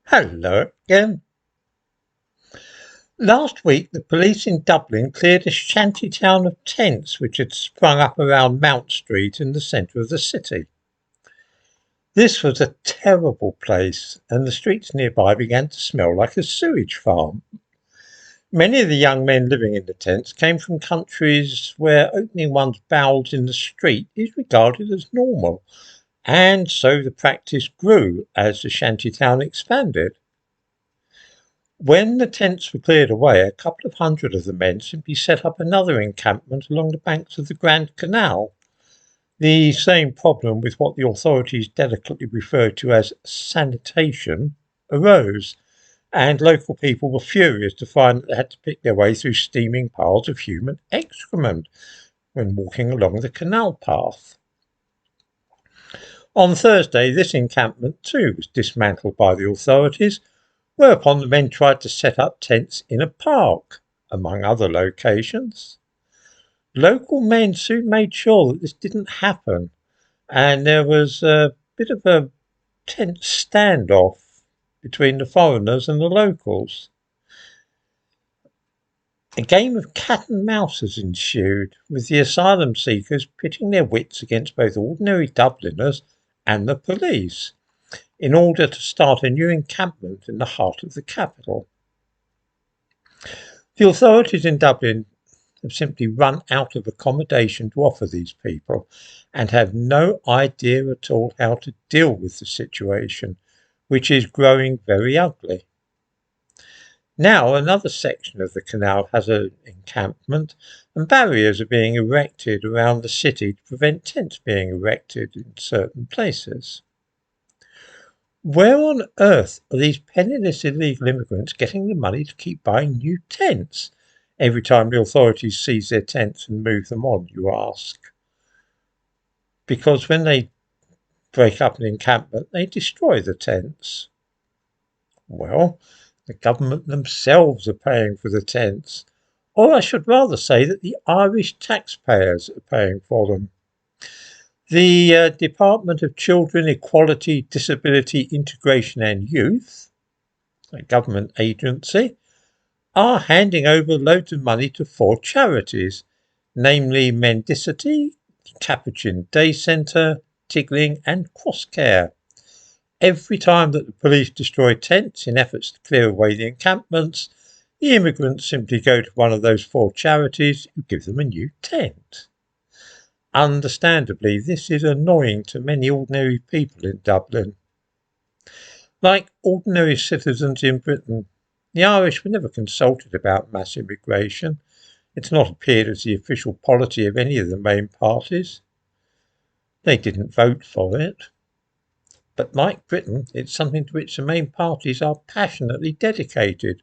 Hello again. Last week, the police in Dublin cleared a shanty town of tents which had sprung up around Mount Street in the centre of the city. This was a terrible place, and the streets nearby began to smell like a sewage farm. Many of the young men living in the tents came from countries where opening one's bowels in the street is regarded as normal, and so the practice grew as the shanty town expanded. When the tents were cleared away, a couple of hundred of the men simply set up another encampment along the banks of the Grand Canal. The same problem with what the authorities delicately referred to as sanitation arose, and local people were furious to find that they had to pick their way through steaming piles of human excrement when walking along the canal path. On Thursday, this encampment too was dismantled by the authorities, whereupon the men tried to set up tents in a park, among other locations. Local men soon made sure that this didn't happen, and there was a bit of a tense standoff between the foreigners and the locals. A game of cat and mouse has ensued, with the asylum seekers pitting their wits against both ordinary Dubliners and the police, in order to start a new encampment in the heart of the capital. The authorities in Dublin have simply run out of accommodation to offer these people and have no idea at all how to deal with the situation, which is growing very ugly. Now another section of the canal has an encampment, and barriers are being erected around the city to prevent tents being erected in certain places. Where on earth are these penniless illegal immigrants getting the money to keep buying new tents every time the authorities seize their tents and move them on, you ask? Because when they break up an encampment, they destroy the tents. Well, the government themselves are paying for the tents, or I should rather say that the Irish taxpayers are paying for them. The Department of Children, Equality, Disability, Integration and Youth, a government agency, are handing over loads of money to 4 charities, namely Mendicity, Capuchin Day Centre, Tigling and Crosscare. Every time that the police destroy tents in efforts to clear away the encampments, the immigrants simply go to one of those 4 charities who give them a new tent. Understandably, this is annoying to many ordinary people in Dublin. Like ordinary citizens in Britain, the Irish were never consulted about mass immigration. It's not appeared as the official policy of any of the main parties. They didn't vote for it. But like Britain, it's something to which the main parties are passionately dedicated,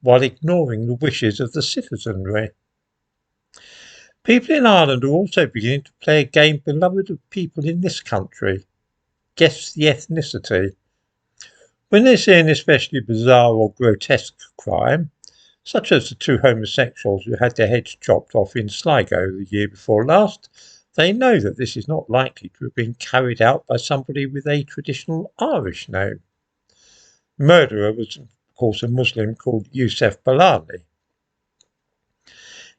while ignoring the wishes of the citizenry. People in Ireland are also beginning to play a game beloved of people in this country. Guess the ethnicity. When they see an especially bizarre or grotesque crime, such as the 2 homosexuals who had their heads chopped off in Sligo the year before last, they know that this is not likely to have been carried out by somebody with a traditional Irish name. Murderer was, of course, a Muslim called Youssef Balani.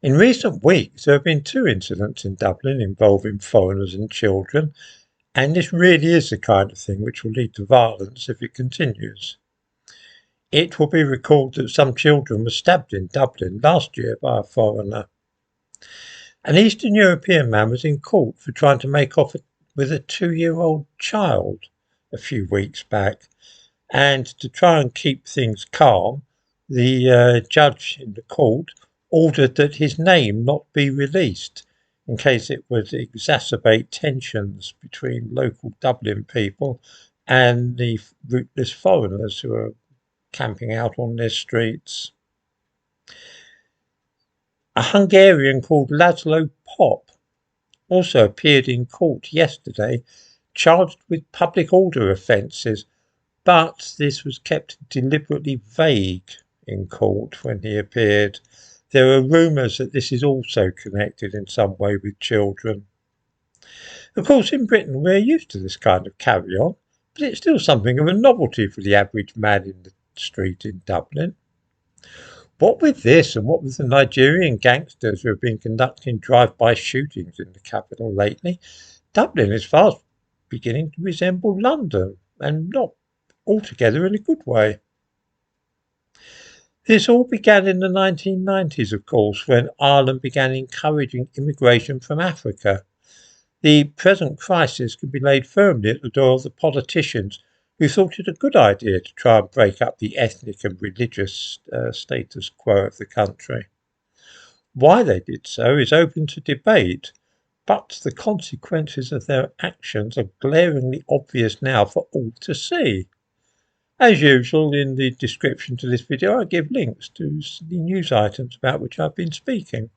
In recent weeks, there have been 2 incidents in Dublin involving foreigners and children, and this really is the kind of thing which will lead to violence if it continues. It will be recalled that some children were stabbed in Dublin last year by a foreigner. An Eastern European man was in court for trying to make off with a 2-year-old child a few weeks back, and to try and keep things calm, the judge in the court ordered that his name not be released in case it would exacerbate tensions between local Dublin people and the rootless foreigners who are camping out on their streets. A Hungarian called Laszlo Pop also appeared in court yesterday, charged with public order offences, but this was kept deliberately vague in court when he appeared. There are rumours that this is also connected in some way with children. Of course, in Britain, we're used to this kind of carry-on, but it's still something of a novelty for the average man in the street in Dublin. What with this and what with the Nigerian gangsters who have been conducting drive-by shootings in the capital lately, Dublin is fast beginning to resemble London, and not altogether in a good way. This all began in the 1990s, of course, when Ireland began encouraging immigration from Africa. The present crisis can be laid firmly at the door of the politicians who thought it a good idea to try and break up the ethnic and religious status quo of the country. Why they did so is open to debate, but the consequences of their actions are glaringly obvious now for all to see. As usual, in the description to this video, I give links to the news items about which I've been speaking.